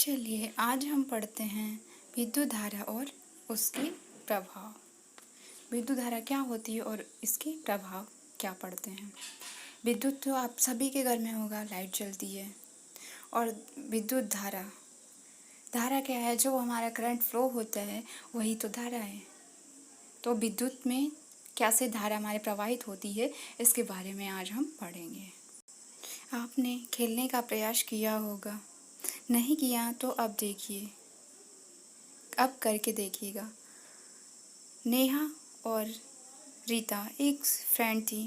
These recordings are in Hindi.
चलिए आज हम पढ़ते हैं विद्युत धारा और उसके प्रभाव। विद्युत धारा क्या होती है और इसके प्रभाव क्या पड़ते हैं। विद्युत तो आप सभी के घर में होगा, लाइट जलती है। और विद्युत धारा धारा क्या है? जो हमारा करंट फ्लो होता है वही तो धारा है। तो विद्युत में कैसे धारा हमारे प्रवाहित होती है इसके बारे में आज हम पढ़ेंगे। आपने खेलने का प्रयास किया होगा, नहीं किया तो अब देखिए, अब करके देखिएगा। नेहा और रीता एक फ्रेंड थी।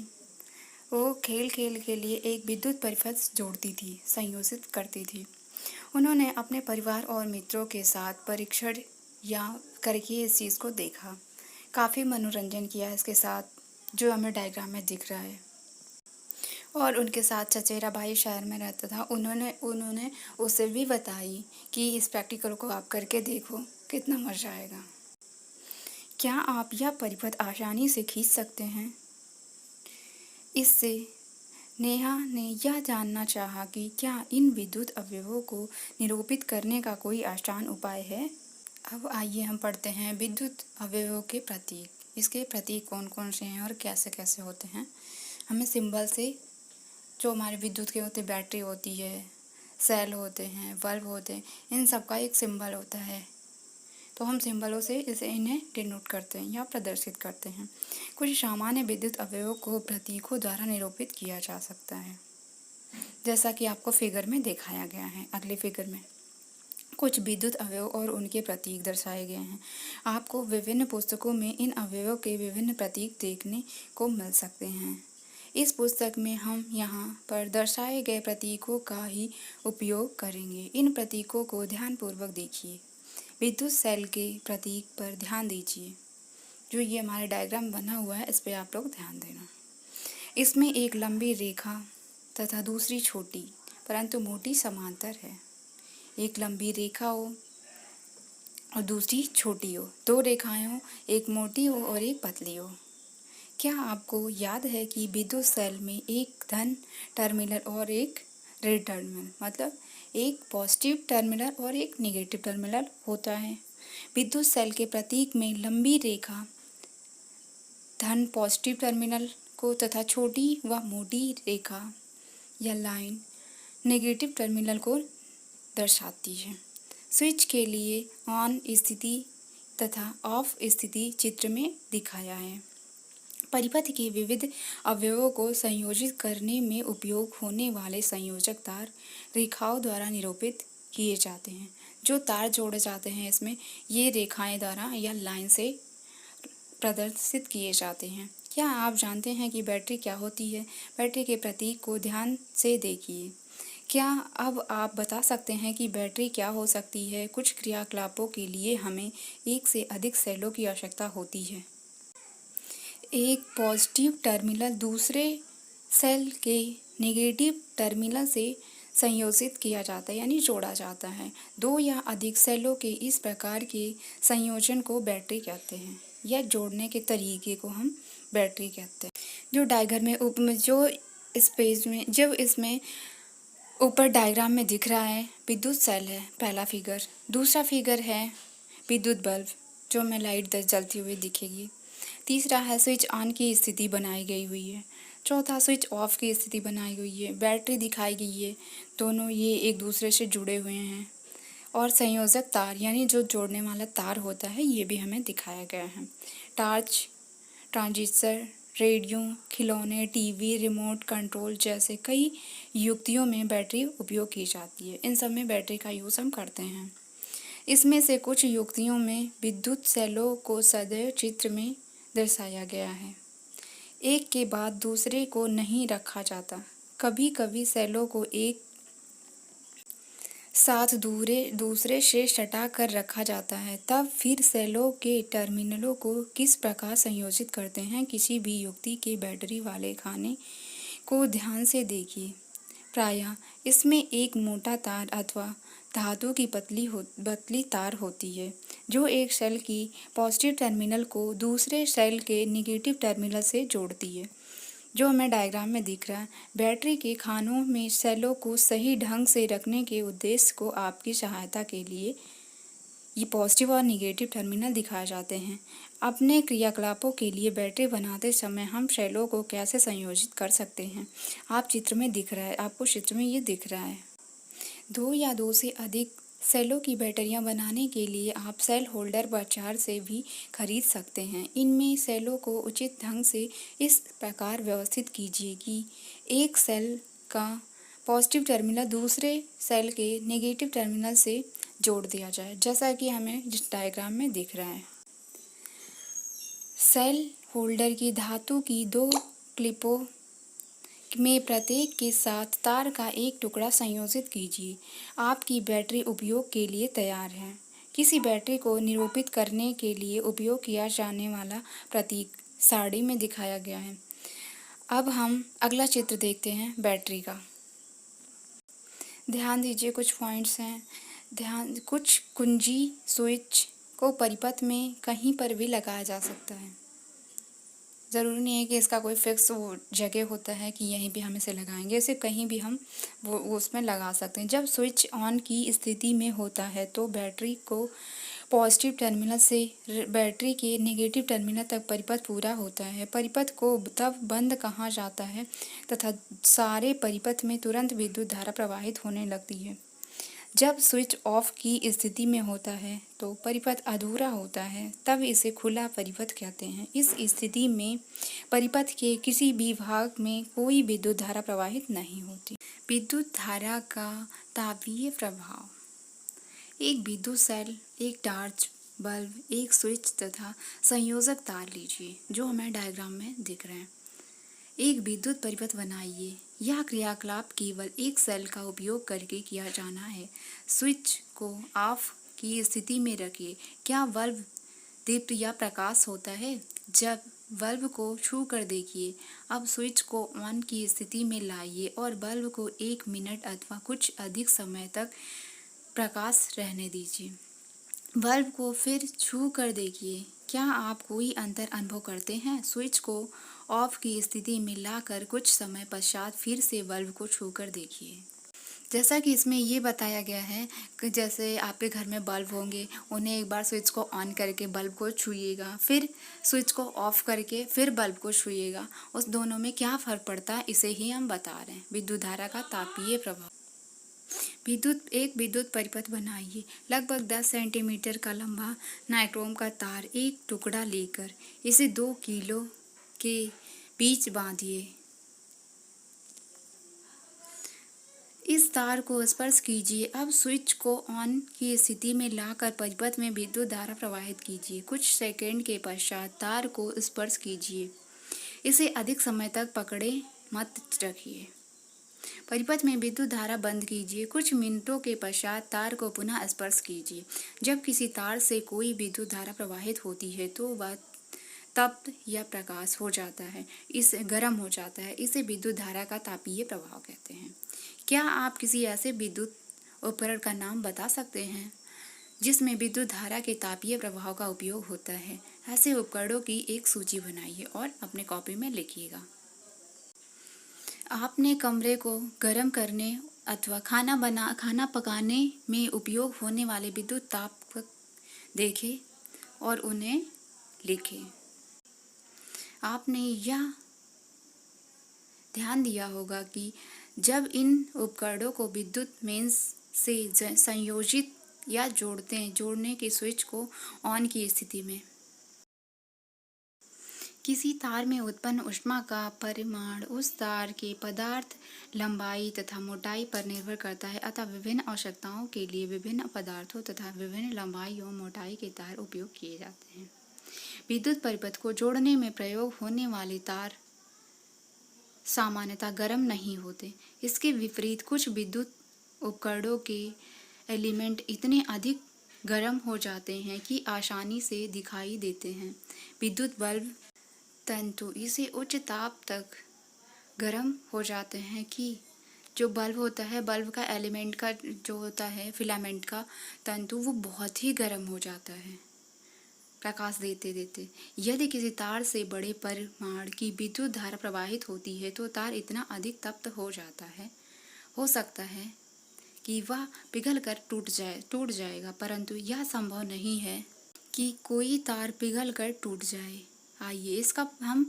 वो खेल खेल के लिए एक विद्युत परिपथ जोड़ती थी, संयोजित करती थी। उन्होंने अपने परिवार और मित्रों के साथ परीक्षण या करके इस चीज़ को देखा। काफ़ी मनोरंजन किया इसके साथ, जो हमें डायग्राम में दिख रहा है। और उनके साथ चचेरा भाई शहर में रहता था। उन्होंने उसे भी बताई कि इस प्रैक्टिकल को आप करके देखो, कितना मज़ा आएगा। क्या आप यह परिपथ आसानी से खींच सकते हैं? इससे नेहा ने यह जानना चाहा कि क्या इन विद्युत अवयवों को निरूपित करने का कोई आसान उपाय है। अब आइए हम पढ़ते हैं विद्युत अवयवों के प्रतीक। इसके प्रतीक कौन कौन से हैं और कैसे कैसे होते हैं। हमें सिंबल से, जो हमारे विद्युत के होते, बैटरी होती है, सेल होते हैं, बल्ब होते हैं, इन सब का एक सिंबल होता है। तो हम सिंबलों से इन्हें डिनोट करते हैं या प्रदर्शित करते हैं। कुछ सामान्य विद्युत अवयवों को प्रतीकों द्वारा निरूपित किया जा सकता है, जैसा कि आपको फिगर में दिखाया गया है। अगले फिगर में कुछ विद्युत अवयव और उनके प्रतीक दर्शाए गए हैं। आपको विभिन्न पुस्तकों में इन अवयवों के विभिन्न प्रतीक देखने को मिल सकते हैं। इस पुस्तक में हम यहाँ पर दर्शाए गए प्रतीकों का ही उपयोग करेंगे। इन प्रतीकों को ध्यानपूर्वक देखिए। विद्युत सेल के प्रतीक पर ध्यान दीजिए। जो ये हमारा डायग्राम बना हुआ है, इस पर आप लोग ध्यान देना। इसमें एक लंबी रेखा तथा दूसरी छोटी परंतु मोटी समांतर है। एक लंबी रेखा हो और दूसरी छोटी हो, दो रेखाएं हो, एक मोटी हो और एक पतली हो। क्या आपको याद है कि विद्युत सेल में एक धन टर्मिनल और एक ऋण टर्मिनल, मतलब एक पॉजिटिव टर्मिनल और एक नेगेटिव टर्मिनल होता है। विद्युत सेल के प्रतीक में लंबी रेखा धन पॉजिटिव टर्मिनल को तथा छोटी व मोटी रेखा या लाइन नेगेटिव टर्मिनल को दर्शाती है। स्विच के लिए ऑन स्थिति तथा ऑफ स्थिति चित्र में दिखाया है। परिपथ के विविध अवयवों को संयोजित करने में उपयोग होने वाले संयोजक तार रेखाओं द्वारा निरूपित किए जाते हैं। जो तार जोड़े जाते हैं इसमें, ये रेखाएं द्वारा या लाइन से प्रदर्शित किए जाते हैं। क्या आप जानते हैं कि बैटरी क्या होती है? बैटरी के प्रतीक को ध्यान से देखिए। क्या अब आप बता सकते हैं कि बैटरी क्या हो सकती है? कुछ क्रियाकलापों के लिए हमें एक से अधिक सेलों की आवश्यकता होती है। एक पॉजिटिव टर्मिनल दूसरे सेल के नेगेटिव टर्मिनल से संयोजित किया जाता है, यानी जोड़ा जाता है। दो या अधिक सेलों के इस प्रकार के संयोजन को बैटरी कहते हैं, या जोड़ने के तरीके को हम बैटरी कहते हैं। जो डायग्राम में जो स्पेस में जब इसमें ऊपर डायग्राम में दिख रहा है, विद्युत सेल है पहला फिगर। दूसरा फिगर है विद्युत बल्ब, जो में लाइट जलती हुई दिखेगी। तीसरा है स्विच ऑन की स्थिति बनाई गई हुई है। चौथा स्विच ऑफ की स्थिति बनाई हुई है। बैटरी दिखाई गई है, दोनों ये एक दूसरे से जुड़े हुए हैं। और संयोजक तार, यानी जो जोड़ने वाला तार होता है, ये भी हमें दिखाया गया है। टार्च, ट्रांजिस्टर, रेडियो, खिलौने, टीवी, रिमोट कंट्रोल जैसे कई युक्तियों में बैटरी उपयोग की जाती है। इन सब में बैटरी का यूज़ हम करते हैं। इसमें से कुछ युक्तियों में विद्युत सेलों को सदैव चित्र में दर्शाया गया है। एक के बाद दूसरे को नहीं रखा जाता। कभी कभी सेलों को एक साथ दूसरे से सटा कर रखा जाता है। तब फिर सेलों के टर्मिनलों को किस प्रकार संयोजित करते हैं, किसी भी युक्ति के बैटरी वाले खाने को ध्यान से देखिए। प्रायः इसमें एक मोटा तार अथवा धातु की पतली तार होती है, जो एक सेल की पॉजिटिव टर्मिनल को दूसरे सेल के नेगेटिव टर्मिनल से जोड़ती है। जो हमें डायग्राम में दिख रहा है। बैटरी के खानों में सेलों को सही ढंग से रखने के उद्देश्य को आपकी सहायता के लिए ये पॉजिटिव और निगेटिव टर्मिनल दिखाए जाते हैं। अपने क्रियाकलापों के लिए बैटरी बनाते समय हम सेलों को कैसे संयोजित कर सकते हैं। आप चित्र में दिख रहा है, आपको चित्र में ये दिख रहा है। 2 या 2 से अधिक सेलों की बैटरियां बनाने के लिए आप सेल होल्डर बाजार से भी खरीद सकते हैं। इनमें सेलों को उचित ढंग से इस प्रकार व्यवस्थित कीजिए कि एक सेल का पॉजिटिव टर्मिनल दूसरे सेल के नेगेटिव टर्मिनल से जोड़ दिया जाए, जैसा कि हमें जिस डायग्राम में दिख रहा है। सेल होल्डर की धातु की 2 क्लिपों में प्रत्येक के साथ तार का एक टुकड़ा संयोजित कीजिए। आपकी बैटरी उपयोग के लिए तैयार है। किसी बैटरी को निरूपित करने के लिए उपयोग किया जाने वाला प्रतीक सारणी में दिखाया गया है। अब हम अगला चित्र देखते हैं बैटरी का। ध्यान दीजिए, कुछ पॉइंट्स हैं। कुछ कुंजी स्विच को परिपथ में कहीं पर भी लगाया जा सकता है। ज़रूरी नहीं है कि इसका कोई फिक्स वो जगह होता है कि यहीं पे हम इसे लगाएंगे। इसे कहीं भी हम वो उसमें लगा सकते हैं। जब स्विच ऑन की स्थिति में होता है तो बैटरी को पॉजिटिव टर्मिनल से बैटरी के नेगेटिव टर्मिनल तक परिपथ पूरा होता है। परिपथ को तब बंद कहा जाता है तथा सारे परिपथ में तुरंत विद्युत धारा प्रवाहित होने लगती है। जब स्विच ऑफ की स्थिति में होता है तो परिपथ अधूरा होता है, तब इसे खुला परिपथ कहते हैं। इस स्थिति में परिपथ के किसी भी भाग में कोई विद्युत धारा प्रवाहित नहीं होती। विद्युत धारा का तापीय प्रभाव। एक विद्युत सेल, एक टॉर्च बल्ब, एक स्विच तथा संयोजक तार लीजिए, जो हमें डायग्राम में दिख रहे हैं। एक विद्युत परिपथ बनाइए। यह क्रियाकलाप केवल एक सेल का उपयोग करके किया जाना है। स्विच को ऑफ की स्थिति में रखिए। क्या बल्ब दीप्त या प्रकाश होता है? जब बल्ब को छू कर देखिए। अब स्विच को ऑन की स्थिति में लाइए और बल्ब को 1 मिनट अथवा कुछ अधिक समय तक प्रकाश रहने दीजिए। बल्ब को फिर छू कर देखिए। क्या आप कोई अंतर अनुभव करते हैं? स्विच को ऑफ की स्थिति में लाकर कुछ समय पश्चात फिर से बल्ब को छू कर देखिए। जैसा कि इसमें ये बताया गया है कि जैसे आपके घर में बल्ब होंगे, उन्हें एक बार स्विच को ऑन करके बल्ब को छूइएगा, फिर स्विच को ऑफ करके फिर बल्ब को छूइएगा। उस दोनों में क्या फ़र्क पड़ता है, इसे ही हम बता रहे हैं। विद्युत धारा का तापीय प्रभाव। एक विद्युत परिपथ बनाइए। लगभग 10 सेंटीमीटर का लंबा नाइक्रोम का तार एक टुकड़ा लेकर इसे 2 किलो के बीच बांधिए। इस तार को स्पर्श कीजिए। अब स्विच को ऑन की स्थिति में लाकर परिपथ में विद्युत धारा प्रवाहित कीजिए। कुछ सेकंड के पश्चात तार को स्पर्श कीजिए। इसे अधिक समय तक पकड़े मत रखिए। परिपथ में विद्युत धारा बंद कीजिए। कुछ मिनटों के पश्चात तार को पुनः स्पर्श कीजिए। जब किसी तार से कोई विद्युत धारा प्रवाहित होती है तो वह तप्त या प्रकाश हो जाता है, इसे गर्म हो जाता है। इसे विद्युत धारा का तापीय प्रभाव कहते हैं। क्या आप किसी ऐसे विद्युत उपकरण का नाम बता सकते हैं जिसमें विद्युत धारा के तापीय प्रभाव का उपयोग होता है? ऐसे उपकरणों की एक सूची बनाइए और अपने कॉपी में लिखिएगा। आपने कमरे को गर्म करने अथवा खाना पकाने में उपयोग होने वाले विद्युत ताप देखे और उन्हें लिखें। आपने यह ध्यान दिया होगा कि जब इन उपकरणों को विद्युत मेंस से संयोजित या जोड़ने के स्विच को ऑन की स्थिति में किसी तार में उत्पन्न ऊष्मा का परिमाण उस तार के पदार्थ, लंबाई तथा मोटाई पर निर्भर करता है। अतः विभिन्न आवश्यकताओं के लिए विभिन्न पदार्थों तथा विभिन्न लंबाई और मोटाई के तार उपयोग किए जाते हैं। विद्युत परिपथ को जोड़ने में प्रयोग होने वाले तार सामान्यतः गर्म नहीं होते। इसके विपरीत कुछ विद्युत उपकरणों के एलिमेंट इतने अधिक गर्म हो जाते हैं कि आसानी से दिखाई देते हैं। विद्युत बल्ब तंतु इसे उच्च ताप तक गर्म हो जाते हैं कि जो बल्ब होता है, बल्ब का एलिमेंट का जो होता है फिलामेंट का तंतु, वो बहुत ही गर्म हो जाता है। प्रकाश देते देते। यदि किसी तार से बड़े परिमाण की विद्युत धारा प्रवाहित होती है तो तार इतना अधिक तप्त हो सकता है कि वह पिघलकर टूट जाएगा, परंतु यह संभव नहीं है कि कोई तार पिघलकर टूट जाए। आइए इसका हम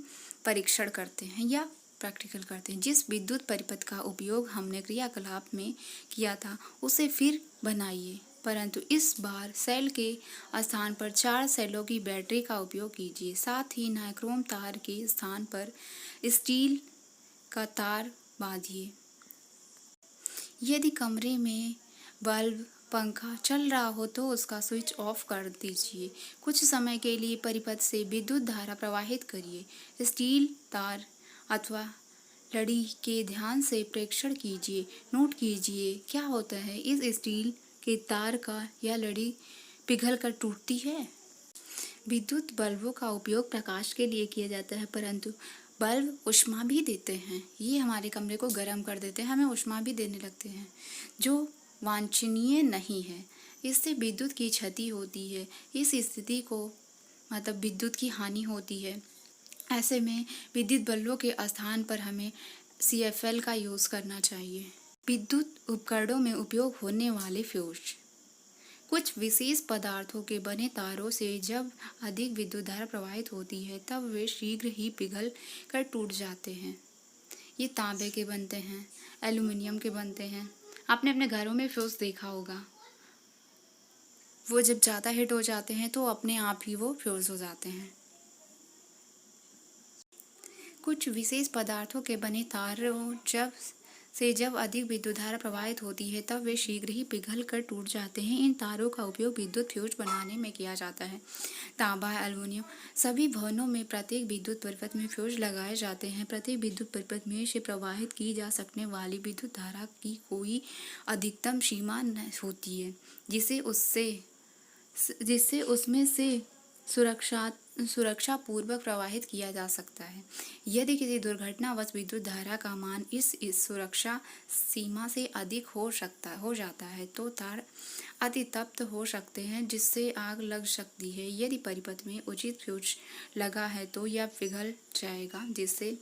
परीक्षण करते हैं या प्रैक्टिकल करते हैं। जिस विद्युत परिपथ का उपयोग हमने क्रियाकलाप में किया था उसे फिर बनाइए, परंतु इस बार सेल के स्थान पर 4 सेलों की बैटरी का उपयोग कीजिए। साथ ही नाइक्रोम तार के स्थान पर स्टील का तार बांधिए। यदि कमरे में बल्ब, पंखा चल रहा हो तो उसका स्विच ऑफ कर दीजिए। कुछ समय के लिए परिपथ से विद्युत धारा प्रवाहित करिए। स्टील तार अथवा लड़ी के ध्यान से परीक्षण कीजिए। नोट कीजिए क्या होता है। इस स्टील के तार का यह लड़ी पिघलकर टूटती है। विद्युत बल्बों का उपयोग प्रकाश के लिए किया जाता है, परंतु बल्ब ऊष्मा भी देते हैं। ये हमारे कमरे को गर्म कर देते हैं, हमें ऊष्मा भी देने लगते हैं, जो वांछनीय नहीं है। इससे विद्युत की क्षति होती है। इस स्थिति को मतलब विद्युत की हानि होती है। ऐसे में विद्युत बल्बों के स्थान पर हमें CFL का यूज़ करना चाहिए। विद्युत उपकरणों में उपयोग होने वाले फ्यूज। कुछ विशेष पदार्थों के बने तारों से जब अधिक विद्युत धारा प्रवाहित होती है तब वे शीघ्र ही पिघल कर टूट जाते हैं। ये तांबे के बनते हैं, एल्युमिनियम के बनते हैं। आपने अपने घरों में फ्यूज देखा होगा। वो जब ज़्यादा हिट हो जाते हैं तो अपने आप ही वो फ्यूज हो जाते हैं। कुछ विशेष पदार्थों के बने तारों जब अधिक विद्युत धारा प्रवाहित होती है तब वे शीघ्र ही पिघल कर टूट जाते हैं। इन तारों का उपयोग विद्युत फ्यूज बनाने में किया जाता है। तांबा, एल्युमिनियम सभी भवनों में प्रत्येक विद्युत परिपथ में फ्यूज लगाए जाते हैं। प्रत्येक विद्युत परिपथ में से प्रवाहित की जा सकने वाली विद्युत धारा की कोई अधिकतम सीमा होती है जिससे उसमें से सुरक्षा पूर्वक प्रवाहित किया जा सकता है। यदि किसी दुर्घटनावश विद्युत धारा का मान इस सुरक्षा सीमा से अधिक हो जाता है तो तार अतितप्त हो सकते हैं, जिससे आग लग सकती है। यदि परिपथ में उचित फ्यूज लगा है तो यह पिघल जाएगा, जिससे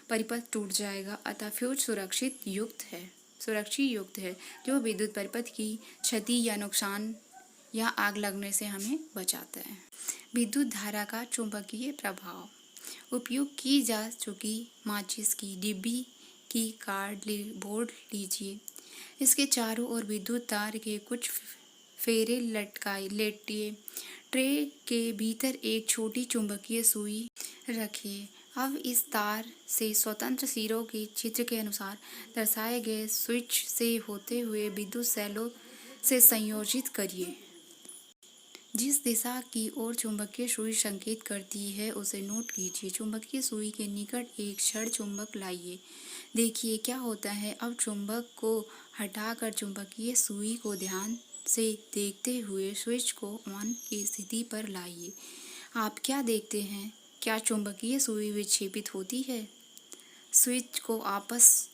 परिपथ टूट जाएगा। अतः फ्यूज सुरक्षित युक्त है, जो विद्युत परिपथ की क्षति या नुकसान या आग लगने से हमें बचाता है। विद्युत धारा का चुंबकीय प्रभाव। उपयोग की जा चुकी माचिस की डिब्बी की कार्डबोर्ड लीजिए। इसके चारों ओर विद्युत तार के कुछ फेरे लटकिए। ट्रे के भीतर एक छोटी चुंबकीय सुई रखिए। अब इस तार से स्वतंत्र सिरों के चित्र के अनुसार दर्शाए गए स्विच से होते हुए विद्युत सेलों से संयोजित करिए। जिस दिशा की ओर चुंबकीय सुई संकेत करती है उसे नोट कीजिए। चुंबकीय सुई के निकट एक क्षण चुंबक लाइए। देखिए क्या होता है। अब चुंबक को हटाकर चुंबकीय सुई को ध्यान से देखते हुए स्विच को ऑन की स्थिति पर लाइए। आप क्या देखते हैं? क्या चुंबकीय सुई विक्षेपित होती है? स्विच को आपस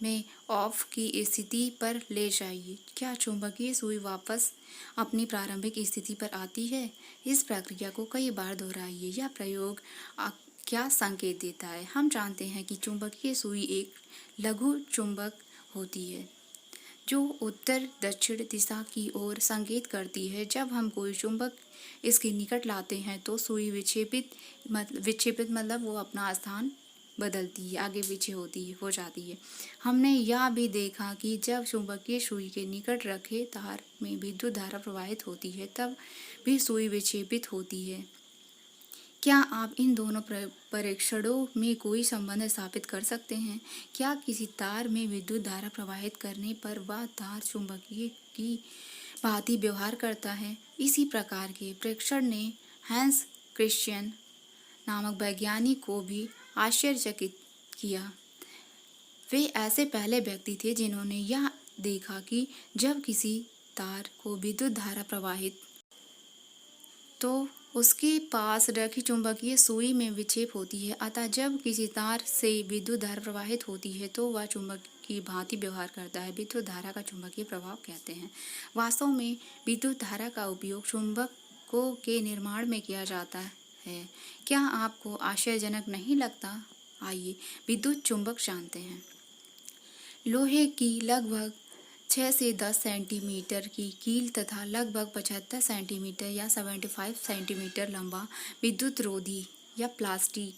में ऑफ की स्थिति पर ले जाइए। क्या चुंबकीय सुई वापस अपनी प्रारंभिक स्थिति पर आती है? इस प्रक्रिया को कई बार दोहराइए। यह प्रयोग क्या संकेत देता है? हम जानते हैं कि चुंबकीय सुई एक लघु चुंबक होती है जो उत्तर दक्षिण दिशा की ओर संकेत करती है। जब हम कोई चुंबक इसके निकट लाते हैं तो सुई विक्षेपित मतलब वो अपना स्थान बदलती है, आगे पीछे हो जाती है। हमने यह भी देखा कि जब चुंबकीय सुई के निकट रखे तार में विद्युत धारा प्रवाहित होती है तब भी सुई विक्षेपित होती है। क्या आप इन दोनों परीक्षणों में कोई संबंध स्थापित कर सकते हैं? क्या किसी तार में विद्युत धारा प्रवाहित करने पर वह तार चुंबकीय की भांति व्यवहार करता है? इसी प्रकार के परीक्षण ने हैंस क्रिश्चियन नामक वैज्ञानिक को भी आश्चर्यचकित किया। वे ऐसे पहले व्यक्ति थे जिन्होंने यह देखा कि जब किसी तार को विद्युत धारा प्रवाहित तो उसके पास रखी चुंबकीय सुई में विक्षेप होती है। अतः जब किसी तार से विद्युत धारा प्रवाहित होती है तो वह चुंबक की भांति व्यवहार करता है। विद्युत धारा का चुंबकीय प्रभाव कहते हैं। वास्तव में विद्युत धारा का उपयोग चुंबक चुंबकों के निर्माण में किया जाता है। क्या आपको आश्चर्यजनक नहीं लगता? आइए विद्युत चुंबक जानते हैं। लोहे की लगभग 6 से 10 सेंटीमीटर की कील तथा लगभग 75 सेंटीमीटर या 75 सेंटीमीटर लंबा विद्युत रोधी या प्लास्टिक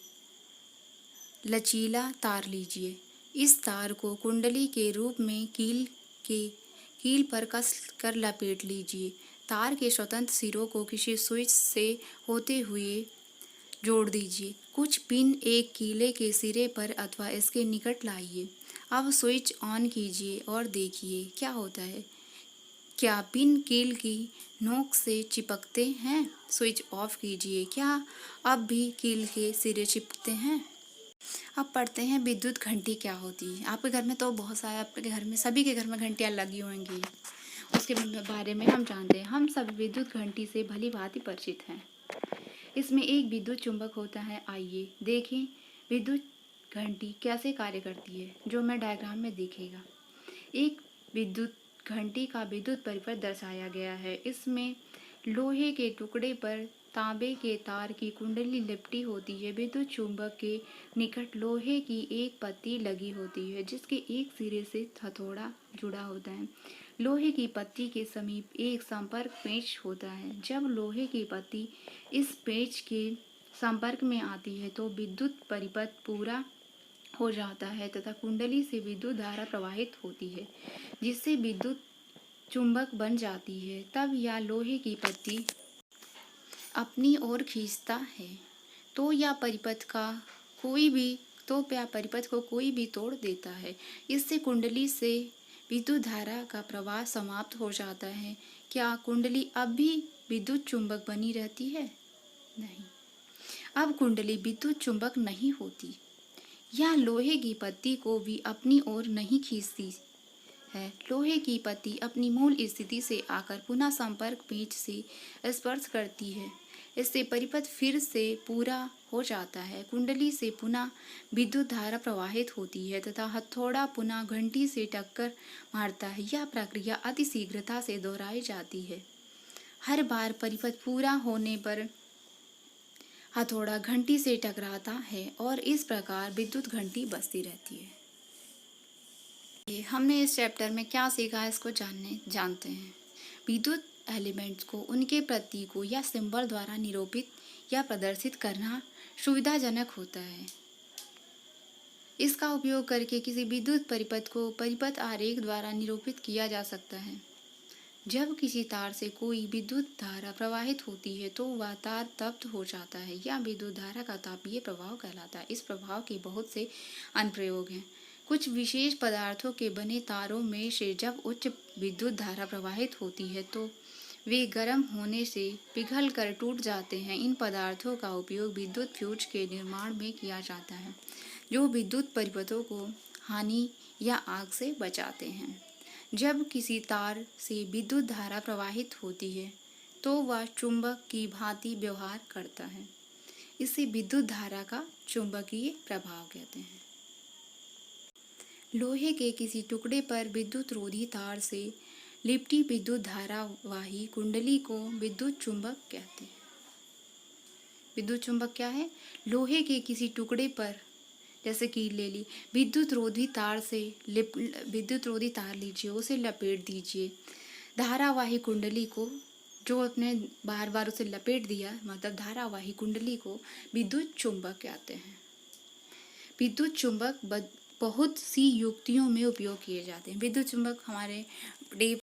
लचीला तार लीजिए। इस तार को कुंडली के रूप में कील पर कस कर लपेट लीजिए। तार के स्वतंत्र सिरों को किसी स्विच से होते हुए जोड़ दीजिए। कुछ पिन एक कीले के सिरे पर अथवा इसके निकट लाइए। अब स्विच ऑन कीजिए और देखिए क्या होता है। क्या पिन कील की नोक से चिपकते हैं? स्विच ऑफ कीजिए। क्या अब भी कील के सिरे चिपकते हैं? अब पढ़ते हैं विद्युत घंटी क्या होती है। आपके घर में तो बहुत सारे, आपके घर में सभी के घर में घंटियाँ लगी होंगी, उसके बारे में हम जानते हैं। हम सब विद्युत घंटी से भली भांति परिचित हैं। इसमें एक विद्युत चुंबक होता है। आइए देखें विद्युत घंटी कैसे कार्य करती है, जो मैं डायग्राम में दिखेगा। एक विद्युत घंटी का विद्युत परिपथ दर्शाया गया है। इसमें लोहे के टुकड़े पर तांबे के तार की कुंडली लिपटी होती है। विद्युत चुंबक के निकट लोहे की एक पत्ती लगी होती है, जिसके एक सिरे से हथौड़ा जुड़ा होता है। लोहे की पत्ती के समीप एक संपर्क पेंच होता है। जब लोहे की पत्ती इस पेंच के संपर्क में आती है तो विद्युत परिपथ पूरा हो जाता है तथा कुंडली से विद्युत धारा प्रवाहित होती है, जिससे विद्युत चुंबक बन जाती है। तब यह लोहे की पत्ती अपनी ओर खींचता है तो यह परिपथ को कोई भी तोड़ देता है। इससे कुंडली से विद्युत धारा का प्रवाह समाप्त हो जाता है। क्या कुंडली अब भी विद्युत चुंबक बनी रहती है? नहीं, अब कुंडली विद्युत चुंबक नहीं होती। यह लोहे की पत्ती को भी अपनी ओर नहीं खींचती है। लोहे की पत्ती अपनी मूल स्थिति से आकर पुनः संपर्क पेंच से स्पर्श करती है। इससे परिपथ फिर से पूरा हो जाता है। कुंडली से पुनः विद्युत धारा प्रवाहित होती है तथा हथौड़ा पुनः घंटी से टक्कर मारता है। यह प्रक्रिया अति शीघ्रता से दोहराई जाती है। हर बार परिपथ पूरा होने पर हथौड़ा घंटी से टकराता है और इस प्रकार विद्युत घंटी बजती रहती है। हमने इस चैप्टर में क्या सीखा है, इसको जानते हैं। विद्युत एलिमेंट्स को उनके प्रतीकों या सिंबल द्वारा निरूपित या प्रदर्शित करना सुविधाजनक होता है। इसका उपयोग करके किसी विद्युत परिपथ को परिपथ आरेख द्वारा निरूपित किया जा सकता है। जब किसी तार से कोई विद्युत धारा प्रवाहित होती है तो वह तार तप्त हो जाता है। यह विद्युत धारा का तापीय प्रभाव कहलाता है। इस प्रभाव के बहुत से अनुप्रयोग हैं। कुछ विशेष पदार्थों के बने तारों में से जब उच्च विद्युत धारा प्रवाहित होती है तो वे गर्म होने से पिघल कर टूट जाते हैं। इन पदार्थों का उपयोग विद्युत फ्यूज के निर्माण में किया जाता है, जो विद्युत परिपथों को हानि या आग से बचाते हैं। जब किसी तार से विद्युत धारा प्रवाहित होती है तो वह चुंबक की भांति व्यवहार करता है। इसे विद्युत धारा का चुंबकीय प्रभाव कहते हैं। लोहे के किसी टुकड़े पर विद्युत रोधी तार से लिपटी विद्युत धारावाही कुंडली को विद्युत चुंबक कहते हैं। विद्युत चुंबक क्या है? लोहे के किसी टुकड़े पर, जैसे कील ले ली, विद्युत रोधी तार लीजिए, उसे लपेट दीजिए। धारावाही कुंडली को, जो अपने बार बार उसे लपेट दिया, मतलब धारावाही कुंडली को विद्युत चुंबक कहते हैं। विद्युत चुंबक बहुत सी युक्तियों में उपयोग किए जाते हैं। विद्युत चुंबक हमारे